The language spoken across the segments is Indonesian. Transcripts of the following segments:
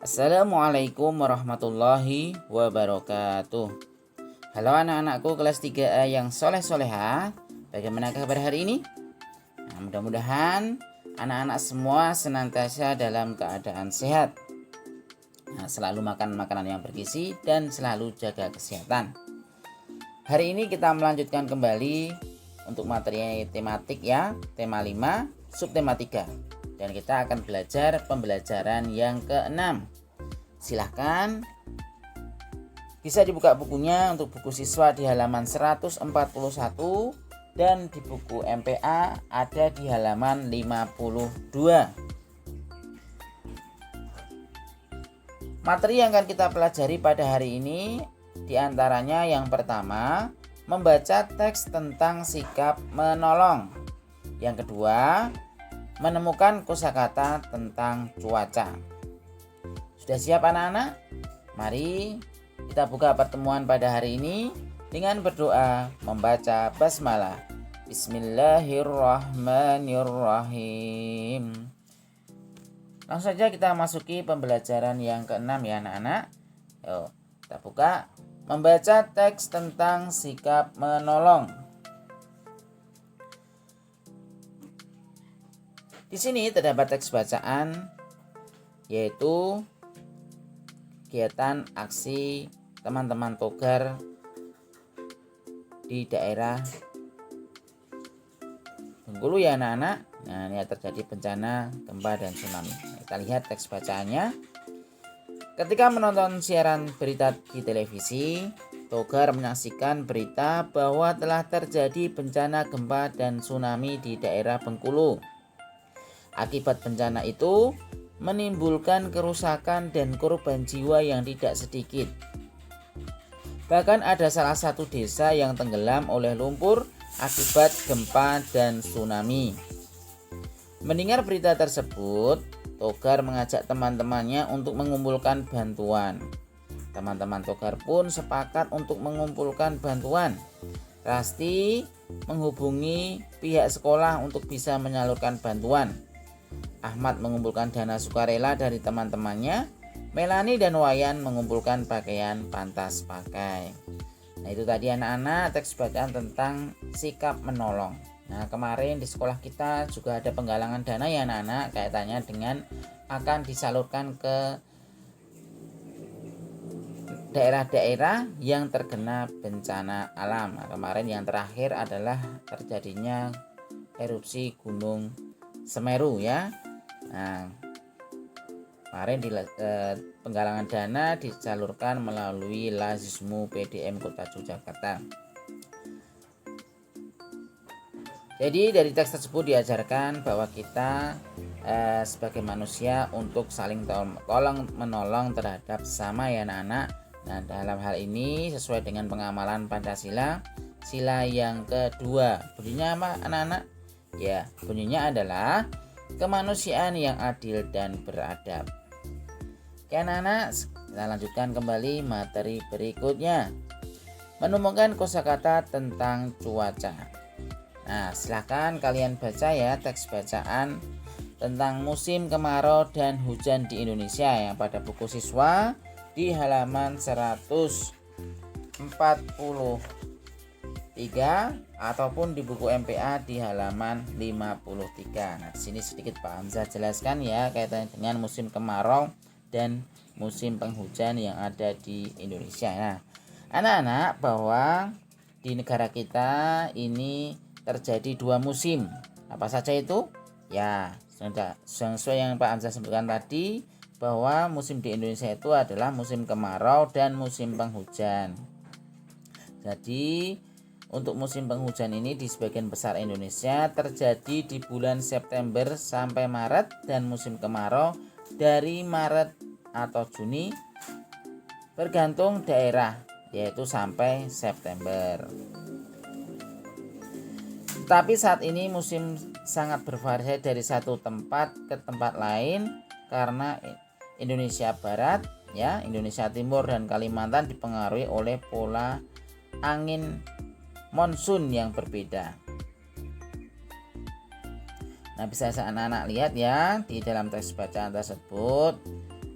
Assalamualaikum warahmatullahi wabarakatuh. Halo anak-anakku kelas 3A yang soleh-soleha. Bagaimana kabar hari ini? Mudah-mudahan anak-anak semua senantiasa dalam keadaan sehat. Selalu makan makanan yang bergizi dan selalu jaga kesehatan. Hari ini kita melanjutkan kembali untuk materi tematik ya, tema 5, subtema 3. Dan kita akan belajar pembelajaran yang ke-6. Silahkan bisa dibuka bukunya untuk buku siswa di halaman 141 dan di buku MPA ada di halaman 52. Materi yang akan kita pelajari pada hari ini diantaranya yang pertama, membaca teks tentang sikap menolong. Yang kedua, menemukan kosakata tentang cuaca. Sudah siap anak-anak? Mari kita buka pertemuan pada hari ini dengan berdoa membaca basmalah. Bismillahirrahmanirrahim. Langsung saja kita masuki pembelajaran yang ke-6 ya anak-anak. Yuk, kita buka membaca teks tentang sikap menolong. Di sini terdapat teks bacaan yaitu kegiatan aksi teman-teman Togar di daerah Bengkulu ya anak-anak. Nah, ini terjadi bencana gempa dan tsunami. Kita lihat teks bacaannya. Ketika menonton siaran berita di televisi, Togar menyaksikan berita bahwa telah terjadi bencana gempa dan tsunami di daerah Bengkulu. Akibat bencana itu menimbulkan kerusakan dan korban jiwa yang tidak sedikit. Bahkan ada salah satu desa yang tenggelam oleh lumpur akibat gempa dan tsunami. Mendengar berita tersebut, Togar mengajak teman-temannya untuk mengumpulkan bantuan. Teman-teman Togar pun sepakat untuk mengumpulkan bantuan. Rasti menghubungi pihak sekolah untuk bisa menyalurkan bantuan. Ahmad mengumpulkan dana sukarela dari teman-temannya. Melani dan Wayan mengumpulkan pakaian pantas pakai. Nah, itu tadi anak-anak teks bacaan tentang sikap menolong. Nah, kemarin di sekolah kita juga ada penggalangan dana ya anak-anak, kaitannya dengan akan disalurkan ke daerah-daerah yang terkena bencana alam. Nah, kemarin yang terakhir adalah terjadinya erupsi Gunung Semeru ya. Nah, kemarin penggalangan dana disalurkan melalui Lazismu PDM Kota Yogyakarta. Jadi dari teks tersebut diajarkan bahwa kita sebagai manusia untuk saling tolong menolong terhadap sesama ya anak-anak. Nah, dalam hal ini sesuai dengan pengamalan Pancasila, sila yang kedua. Bunyinya apa anak-anak? Ya, bunyinya adalah kemanusiaan yang adil dan beradab. Oke anak-anak, kita lanjutkan kembali materi berikutnya. Menemukan kosakata tentang cuaca. Nah, silahkan kalian baca ya teks bacaan tentang musim kemarau dan hujan di Indonesia yang pada buku siswa di halaman 143 ataupun di buku MPA di halaman 53. Nah, di sini sedikit Pak Hamzah jelaskan ya kaitannya dengan musim kemarau dan musim penghujan yang ada di Indonesia. Nah, anak-anak, bahwa di negara kita ini terjadi 2 musim. Apa saja itu? Ya, sesuai yang Pak Hamzah sebutkan tadi, bahwa musim di Indonesia itu adalah musim kemarau dan musim penghujan. Jadi untuk musim penghujan ini di sebagian besar Indonesia terjadi di bulan September sampai Maret, dan musim kemarau dari Maret atau Juni bergantung daerah, yaitu sampai September. Tapi saat ini musim sangat bervariasi dari satu tempat ke tempat lain karena Indonesia Barat, ya, Indonesia Timur dan Kalimantan dipengaruhi oleh pola angin monsun yang berbeda. Nah, bisa anak-anak lihat ya di dalam teks bacaan tersebut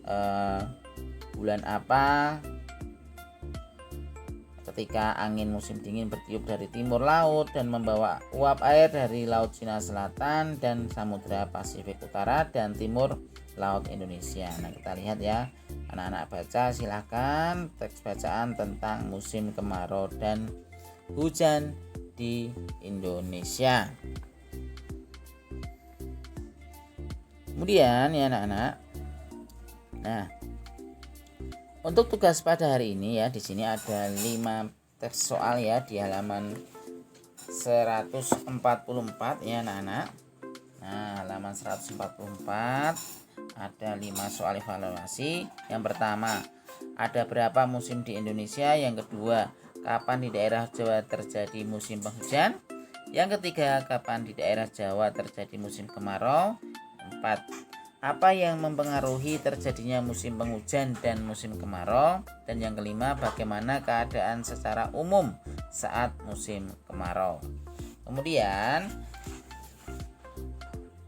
eh, bulan apa ketika angin musim dingin bertiup dari timur laut dan membawa uap air dari Laut Cina Selatan dan Samudra Pasifik Utara dan Timur Laut Indonesia. Nah, kita lihat ya, anak-anak baca, silahkan teks bacaan tentang musim kemarau dan hujan di Indonesia. Kemudian ya anak-anak, nah untuk tugas pada hari ini ya, di sini ada 5 teks soal ya di halaman 144 ya anak-anak. Nah, halaman 144 ada 5 soal evaluasi. Yang pertama, ada berapa musim di Indonesia? Yang kedua, kapan di daerah Jawa terjadi musim penghujan? Yang ketiga, kapan di daerah Jawa terjadi musim kemarau? 4. Apa yang mempengaruhi terjadinya musim penghujan dan musim kemarau? Dan yang kelima, bagaimana keadaan secara umum saat musim kemarau? Kemudian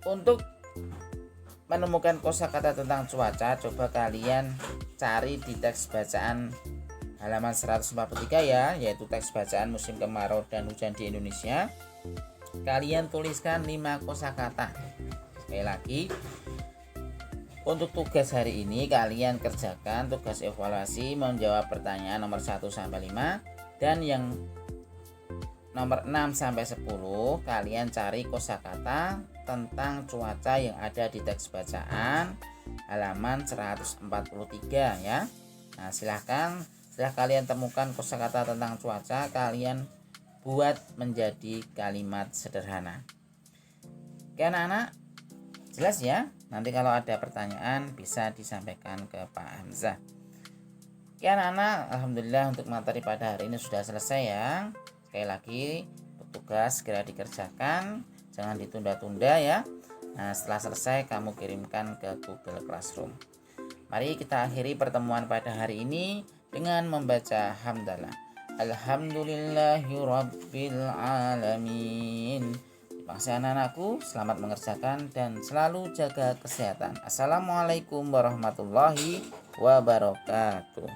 untuk menemukan kosakata tentang cuaca, coba kalian cari di teks bacaan halaman 143 ya, yaitu teks bacaan musim kemarau dan hujan di Indonesia. Kalian tuliskan 5 kosakata. Sekali lagi, untuk tugas hari ini kalian kerjakan tugas evaluasi menjawab pertanyaan nomor 1 sampai 5 dan yang nomor 6 sampai 10 kalian cari kosakata tentang cuaca yang ada di teks bacaan halaman 143 ya. Nah, setelah kalian temukan kosakata tentang cuaca, kalian buat menjadi kalimat sederhana. Oke anak-anak, jelas ya? Nanti kalau ada pertanyaan bisa disampaikan ke Pak Hamzah. Oke anak-anak, alhamdulillah untuk materi pada hari ini sudah selesai ya. Sekali lagi, tugas segera dikerjakan, jangan ditunda-tunda ya. Nah, setelah selesai kamu kirimkan ke Google Classroom. Mari kita akhiri pertemuan pada hari ini dengan membaca hamdalah. Alhamdulillahirabbil alamin. Terima kasih anak-anakku, selamat mengerjakan dan selalu jaga kesehatan. Assalamualaikum warahmatullahi wabarakatuh.